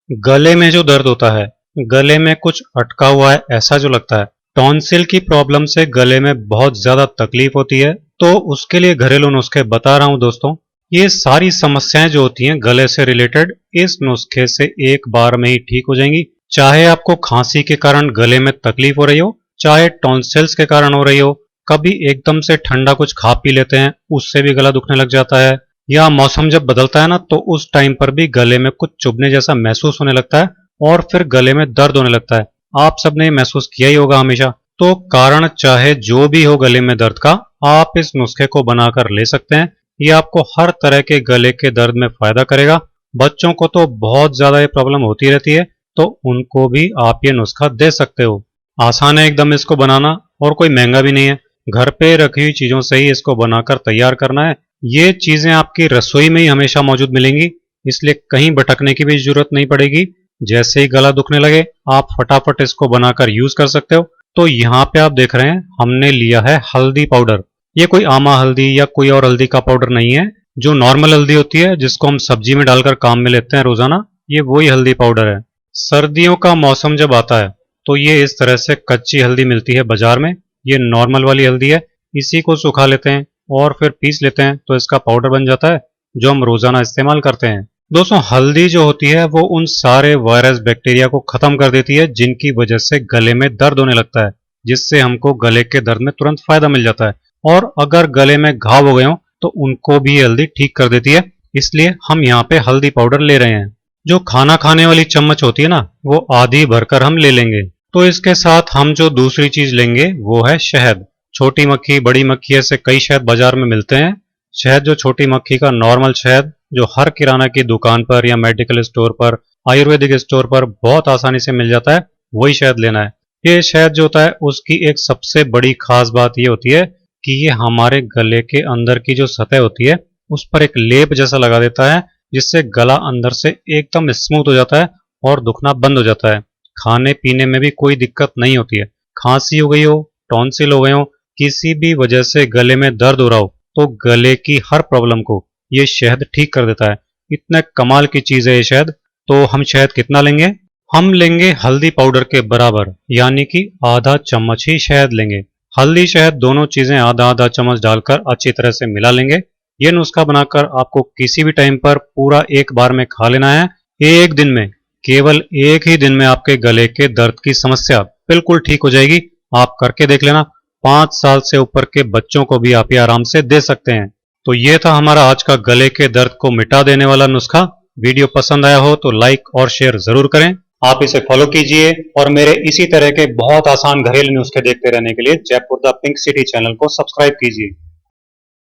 गले में जो दर्द होता है, गले में कुछ अटका हुआ है ऐसा जो लगता है, टॉन्सिल की प्रॉब्लम से गले में बहुत ज्यादा तकलीफ होती है, तो उसके लिए घरेलू नुस्खे बता रहा हूं दोस्तों। ये सारी समस्याएं जो होती हैं गले से रिलेटेड, इस नुस्खे से एक बार में ही ठीक हो जाएंगी। चाहे आपको खांसी के कारण गले में तकलीफ हो रही हो, चाहे टॉन्सिल्स के कारण हो रही हो, कभी एकदम से ठंडा कुछ खा पी लेते हैं उससे भी गला दुखने लग जाता है, या मौसम जब बदलता है ना तो उस टाइम पर भी गले में कुछ चुभने जैसा महसूस होने लगता है और फिर गले में दर्द होने लगता है। आप सबने महसूस किया ही होगा हमेशा। तो कारण चाहे जो भी हो गले में दर्द का, आप इस नुस्खे को बनाकर ले सकते हैं। ये आपको हर तरह के गले के दर्द में फायदा करेगा। बच्चों को तो बहुत ज्यादा ये प्रॉब्लम होती रहती है, तो उनको भी आप ये नुस्खा दे सकते हो। आसान है एकदम इसको बनाना और कोई महंगा भी नहीं है। घर पे रखी हुई चीजों से ही इसको बनाकर तैयार करना है। ये चीजें आपकी रसोई में ही हमेशा मौजूद मिलेंगी, इसलिए कहीं भटकने की भी जरूरत नहीं पड़ेगी। जैसे ही गला दुखने लगे आप फटाफट इसको बनाकर यूज कर सकते हो। तो यहाँ पे आप देख रहे हैं हमने लिया है हल्दी पाउडर। ये कोई आमा हल्दी या कोई और हल्दी का पाउडर नहीं है, जो नॉर्मल हल्दी होती है जिसको हम सब्जी में डालकर काम में लेते हैं रोजाना, ये वही हल्दी पाउडर है। सर्दियों का मौसम जब आता है तो ये इस तरह से कच्ची हल्दी मिलती है बाजार में। ये नॉर्मल वाली हल्दी है, इसी को सुखा लेते हैं और फिर पीस लेते हैं तो इसका पाउडर बन जाता है जो हम रोजाना इस्तेमाल करते हैं। दोस्तों, हल्दी जो होती है वो उन सारे वायरस बैक्टीरिया को खत्म कर देती है जिनकी वजह से गले में दर्द होने लगता है, जिससे हमको गले के दर्द में तुरंत फायदा मिल जाता है। और अगर गले में घाव हो गए हो तो उनको भी हल्दी ठीक कर देती है, इसलिए हम यहाँ पे हल्दी पाउडर ले रहे हैं। जो खाना खाने वाली चम्मच होती है ना, वो आधी भरकर हम ले लेंगे। तो इसके साथ हम जो दूसरी चीज लेंगे वो है शहद। छोटी मक्खी, बड़ी मक्खी, ऐसे कई शहद बाजार में मिलते हैं। शहद जो छोटी मक्खी का नॉर्मल शहद जो हर किराना की दुकान पर या मेडिकल स्टोर पर, आयुर्वेदिक स्टोर पर बहुत आसानी से मिल जाता है, वही शहद लेना है। ये शहद जो होता है उसकी एक सबसे बड़ी खास बात ये होती है कि ये हमारे गले के अंदर की जो सतह होती है उस पर एक लेप जैसा लगा देता है, जिससे गला अंदर से एकदम स्मूथ हो जाता है और दुखना बंद हो जाता है। खाने पीने में भी कोई दिक्कत नहीं होती है। खांसी हो गई हो, टॉन्सिल हो गए हो, किसी भी वजह से गले में दर्द हो रहा हो, तो गले की हर प्रॉब्लम को ये शहद ठीक कर देता है। इतने कमाल की चीज है ये शहद। तो हम शहद कितना लेंगे? हम लेंगे हल्दी पाउडर के बराबर, यानी कि आधा चम्मच ही शहद लेंगे। हल्दी शहद दोनों चीजें आधा आधा चम्मच डालकर अच्छी तरह से मिला लेंगे। ये नुस्खा बनाकर आपको किसी भी टाइम पर पूरा एक बार में खा लेना है। एक दिन में, केवल एक ही दिन में आपके गले के दर्द की समस्या बिल्कुल ठीक हो जाएगी। आप करके देख लेना। 5 साल से ऊपर के बच्चों को भी आप ये आराम से दे सकते हैं। तो ये था हमारा आज का गले के दर्द को मिटा देने वाला नुस्खा। वीडियो पसंद आया हो तो लाइक और शेयर जरूर करें। आप इसे फॉलो कीजिए और मेरे इसी तरह के बहुत आसान घरेलू नुस्खे देखते रहने के लिए Jaipur the pink city channel को सब्सक्राइब कीजिए।